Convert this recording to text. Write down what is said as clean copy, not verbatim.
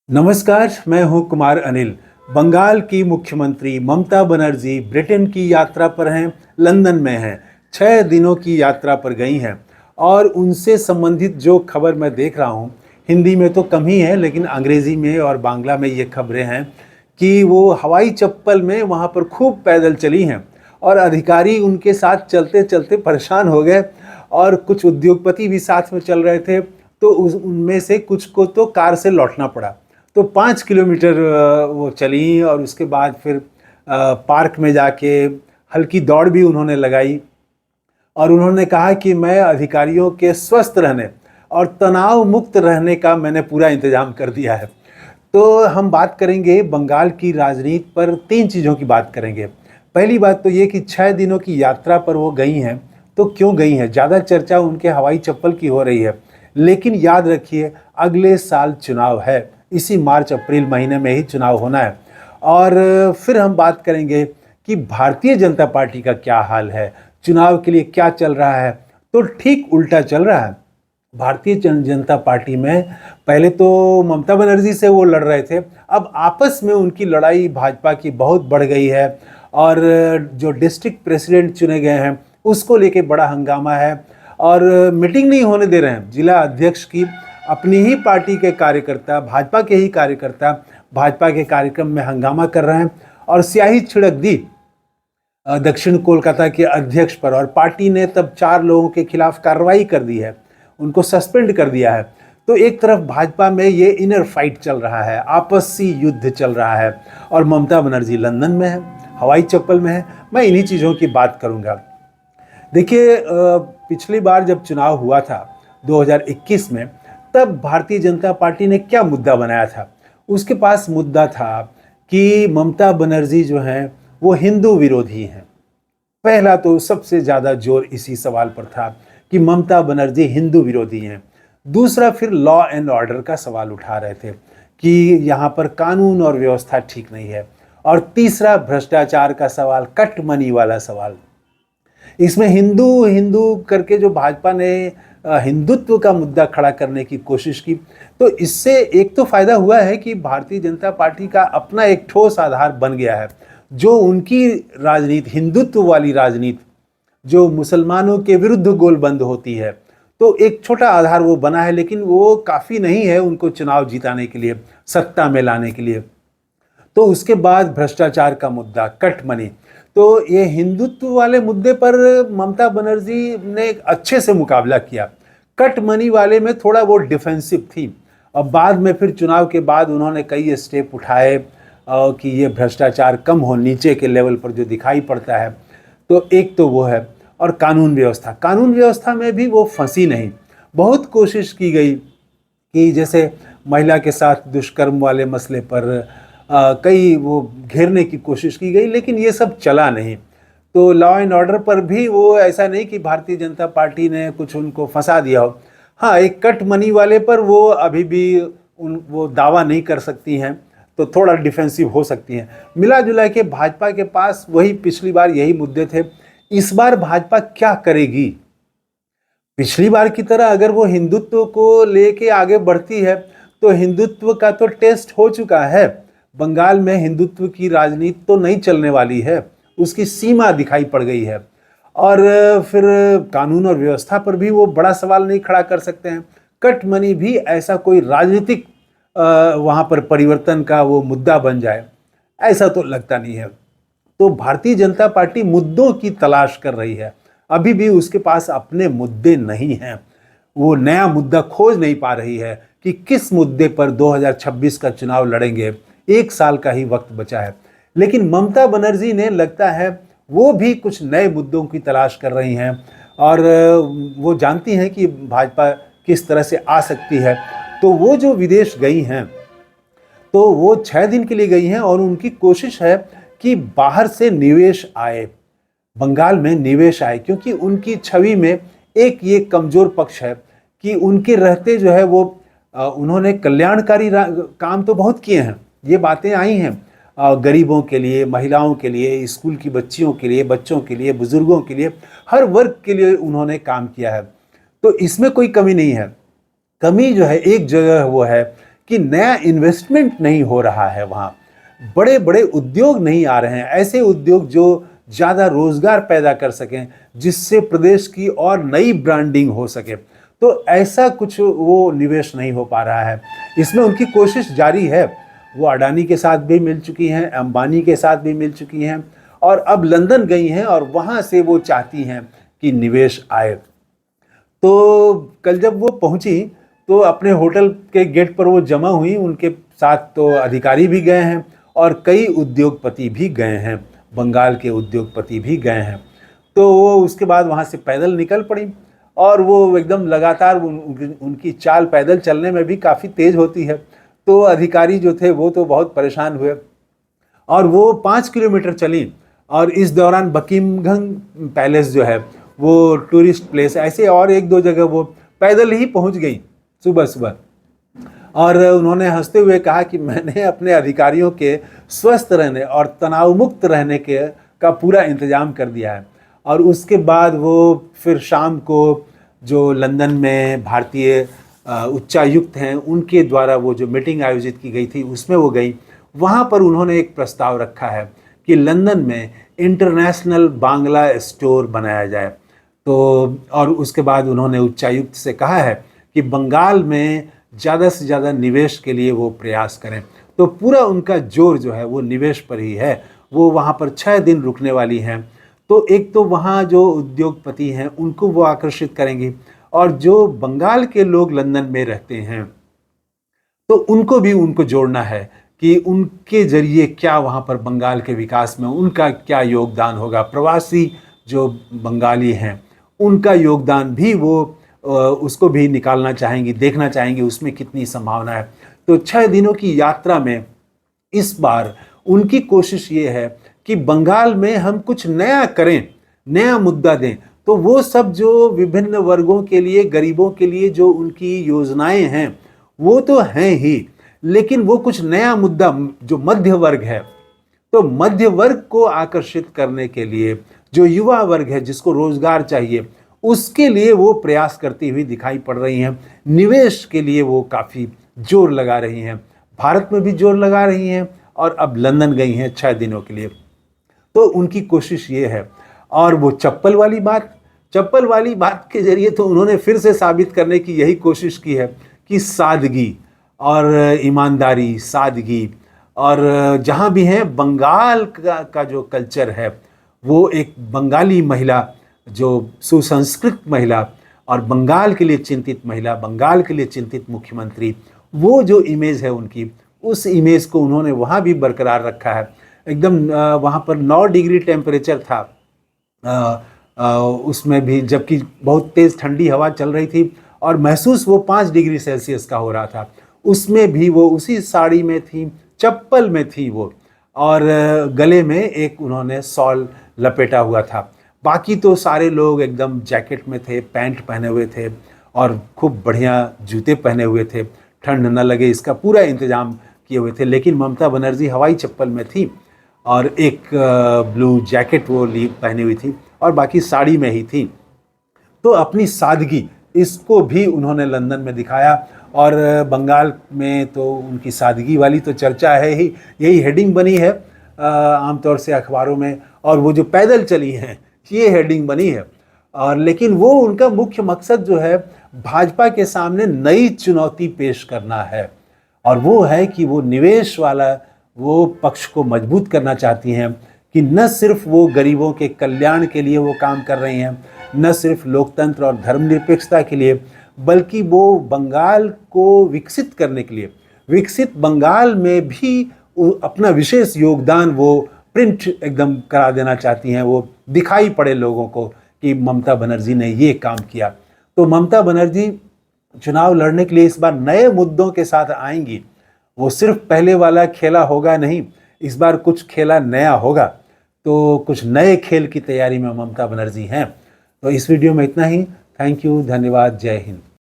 नमस्कार, मैं हूं कुमार अनिल। बंगाल की मुख्यमंत्री ममता बनर्जी ब्रिटेन की यात्रा पर हैं, लंदन में हैं। 6 दिनों की यात्रा पर गई हैं और उनसे संबंधित जो खबर मैं देख रहा हूं, हिंदी में तो कम ही है लेकिन अंग्रेजी में और बांग्ला में ये खबरें हैं कि वो हवाई चप्पल में वहां पर खूब पैदल चली हैं और अधिकारी उनके साथ चलते चलते परेशान हो गए और कुछ उद्योगपति भी साथ में चल रहे थे, तो उनमें से कुछ को तो कार से लौटना पड़ा। तो 5 किलोमीटर वो चली और उसके बाद फिर पार्क में जाके हल्की दौड़ भी उन्होंने लगाई और उन्होंने कहा कि मैं अधिकारियों के स्वस्थ रहने और तनाव मुक्त रहने का मैंने पूरा इंतजाम कर दिया है। तो हम बात करेंगे बंगाल की राजनीति पर, 3 चीज़ों की बात करेंगे। पहली बात तो ये कि 6 दिनों की यात्रा पर वो गई हैं, तो क्यों गई हैं? ज़्यादा चर्चा उनके हवाई चप्पल की हो रही है, लेकिन याद रखिए अगले साल चुनाव है, इसी मार्च अप्रैल महीने में ही चुनाव होना है। और फिर हम बात करेंगे कि भारतीय जनता पार्टी का क्या हाल है, चुनाव के लिए क्या चल रहा है। तो ठीक उल्टा चल रहा है। भारतीय जनता पार्टी में पहले तो ममता बनर्जी से वो लड़ रहे थे, अब आपस में उनकी लड़ाई भाजपा की बहुत बढ़ गई है और जो डिस्ट्रिक्ट प्रेसिडेंट चुने गए हैं उसको लेके बड़ा हंगामा है और मीटिंग नहीं होने दे रहे हैं। जिला अध्यक्ष की अपनी ही पार्टी के कार्यकर्ता, भाजपा के ही कार्यकर्ता भाजपा के कार्यक्रम में हंगामा कर रहे हैं और स्याही छिड़क दी दक्षिण कोलकाता के अध्यक्ष पर और पार्टी ने तब 4 लोगों के खिलाफ कार्रवाई कर दी है, उनको सस्पेंड कर दिया है। तो एक तरफ भाजपा में ये इनर फाइट चल रहा है, आपसी युद्ध चल रहा है और ममता बनर्जी लंदन में है, हवाई चप्पल में है। मैं इन्हीं चीज़ों की बात करूंगा। देखिए, पिछली बार जब चुनाव हुआ था 2021 में, तब भारतीय जनता पार्टी ने क्या मुद्दा बनाया था? उसके पास मुद्दा था कि ममता बनर्जी जो हैं वो हिंदू विरोधी हैं। पहला तो सबसे ज़्यादा जोर इसी सवाल पर था कि ममता बनर्जी हिंदू विरोधी हैं। दूसरा फिर लॉ एंड ऑर्डर का सवाल उठा रहे थे कि यहाँ पर कानून और व्यवस्था ठीक नहीं है। और तीसरा भ्रष्टाचार का सवाल, कट मनी वाला सवाल। इसमें हिंदू हिंदू करके जो भाजपा ने हिंदुत्व का मुद्दा खड़ा करने की कोशिश की, तो इससे एक तो फायदा हुआ है कि भारतीय जनता पार्टी का अपना एक ठोस आधार बन गया है। जो उनकी राजनीति, हिंदुत्व वाली राजनीति, जो मुसलमानों के विरुद्ध गोलबंद होती है, तो एक छोटा आधार वो बना है, लेकिन वो काफ़ी नहीं है उनको चुनाव जिताने के लिए, सत्ता में लाने के लिए। तो उसके बाद भ्रष्टाचार का मुद्दा, कट मनी। तो ये हिंदुत्व वाले मुद्दे पर ममता बनर्जी ने अच्छे से मुकाबला किया। कट मनी वाले में थोड़ा वो डिफेंसिव थी और बाद में फिर चुनाव के बाद उन्होंने कई स्टेप उठाए कि ये भ्रष्टाचार कम हो, नीचे के लेवल पर जो दिखाई पड़ता है। तो एक तो वो है। और कानून व्यवस्था, कानून व्यवस्था में भी वो फंसी नहीं। बहुत कोशिश की गई कि जैसे महिला के साथ दुष्कर्म वाले मसले पर कई वो घेरने की कोशिश की गई, लेकिन ये सब चला नहीं। तो लॉ एंड ऑर्डर पर भी वो ऐसा नहीं कि भारतीय जनता पार्टी ने कुछ उनको फंसा दिया हो। हाँ, एक कट मनी वाले पर वो अभी भी वो दावा नहीं कर सकती हैं, तो थोड़ा डिफेंसिव हो सकती हैं। मिला जुला के भाजपा के पास वही पिछली बार यही मुद्दे थे। इस बार भाजपा क्या करेगी? पिछली बार की तरह अगर वो हिंदुत्व को लेके आगे बढ़ती है तो हिंदुत्व का तो टेस्ट हो चुका है। बंगाल में हिंदुत्व की राजनीति तो नहीं चलने वाली है, उसकी सीमा दिखाई पड़ गई है। और फिर कानून और व्यवस्था पर भी वो बड़ा सवाल नहीं खड़ा कर सकते हैं। कट मनी भी ऐसा कोई राजनीतिक वहाँ पर परिवर्तन का वो मुद्दा बन जाए, ऐसा तो लगता नहीं है। तो भारतीय जनता पार्टी मुद्दों की तलाश कर रही है। अभी भी उसके पास अपने मुद्दे नहीं हैं। वो नया मुद्दा खोज नहीं पा रही है कि किस मुद्दे पर 2026 का चुनाव लड़ेंगे। 1 साल का ही वक्त बचा है, लेकिन ममता बनर्जी ने लगता है वो भी कुछ नए मुद्दों की तलाश कर रही हैं और वो जानती हैं कि भाजपा किस तरह से आ सकती है। तो वो जो विदेश गई हैं, तो वो 6 दिन के लिए गई हैं और उनकी कोशिश है कि बाहर से निवेश आए, बंगाल में निवेश आए, क्योंकि उनकी छवि में एक ये कमजोर पक्ष है कि उनके रहते जो है वो उन्होंने कल्याणकारी काम तो बहुत किए हैं। ये बातें आई हैं गरीबों के लिए, महिलाओं के लिए, स्कूल की बच्चियों के लिए, बच्चों के लिए, बुजुर्गों के लिए, हर वर्ग के लिए उन्होंने काम किया है। तो इसमें कोई कमी नहीं है। कमी जो है एक जगह वो है कि नया इन्वेस्टमेंट नहीं हो रहा है, वहाँ बड़े बड़े उद्योग नहीं आ रहे हैं, ऐसे उद्योग जो ज़्यादा रोजगार पैदा कर सकें, जिससे प्रदेश की और नई ब्रांडिंग हो सके। तो ऐसा कुछ वो निवेश नहीं हो पा रहा है। इसमें उनकी कोशिश जारी है, वो अडानी के साथ भी मिल चुकी हैं, अंबानी के साथ भी मिल चुकी हैं और अब लंदन गई हैं और वहाँ से वो चाहती हैं कि निवेश आए। तो कल जब वो पहुँची तो अपने होटल के गेट पर वो जमा हुई, उनके साथ तो अधिकारी भी गए हैं और कई उद्योगपति भी गए हैं, बंगाल के उद्योगपति भी गए हैं। तो वो उसके बाद वहाँ से पैदल निकल पड़ी और वो एकदम लगातार उनकी चाल पैदल चलने में भी काफ़ी तेज़ होती है। तो अधिकारी जो थे वो तो बहुत परेशान हुए और वो 5 किलोमीटर चली और इस दौरान बकिंघम पैलेस जो है वो टूरिस्ट प्लेस, ऐसे और एक दो जगह वो पैदल ही पहुंच गई सुबह सुबह। और उन्होंने हंसते हुए कहा कि मैंने अपने अधिकारियों के स्वस्थ रहने और तनाव मुक्त रहने के का पूरा इंतजाम कर दिया है। और उसके बाद वो फिर शाम को जो लंदन में भारतीय उच्चायुक्त हैं उनके द्वारा वो जो मीटिंग आयोजित की गई थी उसमें वो गई। वहाँ पर उन्होंने एक प्रस्ताव रखा है कि लंदन में इंटरनेशनल बांग्ला स्टोर बनाया जाए। तो और उसके बाद उन्होंने उच्चायुक्त से कहा है कि बंगाल में ज़्यादा से ज़्यादा निवेश के लिए वो प्रयास करें। तो पूरा उनका जोर जो है वो निवेश पर ही है। वो वहाँ पर 6 दिन रुकने वाली हैं। तो एक तो वहाँ जो उद्योगपति हैं उनको वो आकर्षित करेंगी और जो बंगाल के लोग लंदन में रहते हैं तो उनको जोड़ना है कि उनके जरिए क्या वहाँ पर बंगाल के विकास में उनका क्या योगदान होगा। प्रवासी जो बंगाली हैं उनका योगदान भी वो उसको भी निकालना चाहेंगी, देखना चाहेंगी उसमें कितनी संभावना है। तो 6 दिनों की यात्रा में इस बार उनकी कोशिश ये है कि बंगाल में हम कुछ नया करें, नया मुद्दा दें। तो वो सब जो विभिन्न वर्गों के लिए, गरीबों के लिए जो उनकी योजनाएं हैं वो तो हैं ही, लेकिन वो कुछ नया मुद्दा जो मध्य वर्ग है, तो मध्य वर्ग को आकर्षित करने के लिए, जो युवा वर्ग है जिसको रोजगार चाहिए, उसके लिए वो प्रयास करती हुई दिखाई पड़ रही हैं। निवेश के लिए वो काफ़ी जोर लगा रही हैं, भारत में भी जोर लगा रही हैं और अब लंदन गई हैं 6 दिनों के लिए। तो उनकी कोशिश ये है। और वो चप्पल वाली बात के जरिए तो उन्होंने फिर से साबित करने की यही कोशिश की है कि सादगी और ईमानदारी, सादगी और जहाँ भी हैं बंगाल का जो कल्चर है, वो एक बंगाली महिला, जो सुसंस्कृत महिला और बंगाल के लिए चिंतित महिला, बंगाल के लिए चिंतित मुख्यमंत्री, वो जो इमेज है उनकी, उस इमेज को उन्होंने वहाँ भी बरकरार रखा है। एकदम वहाँ पर 9 डिग्री टेम्परेचर था उसमें भी, जबकि बहुत तेज़ ठंडी हवा चल रही थी और महसूस वो 5 डिग्री सेल्सियस का हो रहा था। उसमें भी वो उसी साड़ी में थी, चप्पल में थी वो, और गले में एक उन्होंने शॉल लपेटा हुआ था। बाकी तो सारे लोग एकदम जैकेट में थे, पैंट पहने हुए थे और खूब बढ़िया जूते पहने हुए थे, ठंड न लगे इसका पूरा इंतज़ाम किए हुए थे। लेकिन ममता बनर्जी हवाई चप्पल में थी और एक ब्लू जैकेट वो पहनी हुई थी और बाकी साड़ी में ही थी। तो अपनी सादगी, इसको भी उन्होंने लंदन में दिखाया और बंगाल में तो उनकी सादगी वाली तो चर्चा है ही, यही हेडिंग बनी है आमतौर से अखबारों में। और वो जो पैदल चली हैं ये हेडिंग बनी है। और लेकिन वो उनका मुख्य मकसद जो है भाजपा के सामने नई चुनौती पेश करना है और वो है कि वो निवेश वाला वो पक्ष को मजबूत करना चाहती हैं कि न सिर्फ वो गरीबों के कल्याण के लिए वो काम कर रही हैं, न सिर्फ लोकतंत्र और धर्मनिरपेक्षता के लिए, बल्कि वो बंगाल को विकसित करने के लिए, विकसित बंगाल में भी अपना विशेष योगदान वो प्रिंट एकदम करा देना चाहती हैं, वो दिखाई पड़े लोगों को कि ममता बनर्जी ने ये काम किया। तो ममता बनर्जी चुनाव लड़ने के लिए इस बार नए मुद्दों के साथ आएंगी। वो सिर्फ पहले वाला खेला होगा नहीं, इस बार कुछ खेला नया होगा। तो कुछ नए खेल की तैयारी में ममता बनर्जी हैं। तो इस वीडियो में इतना ही। थैंक यू, धन्यवाद, जय हिंद।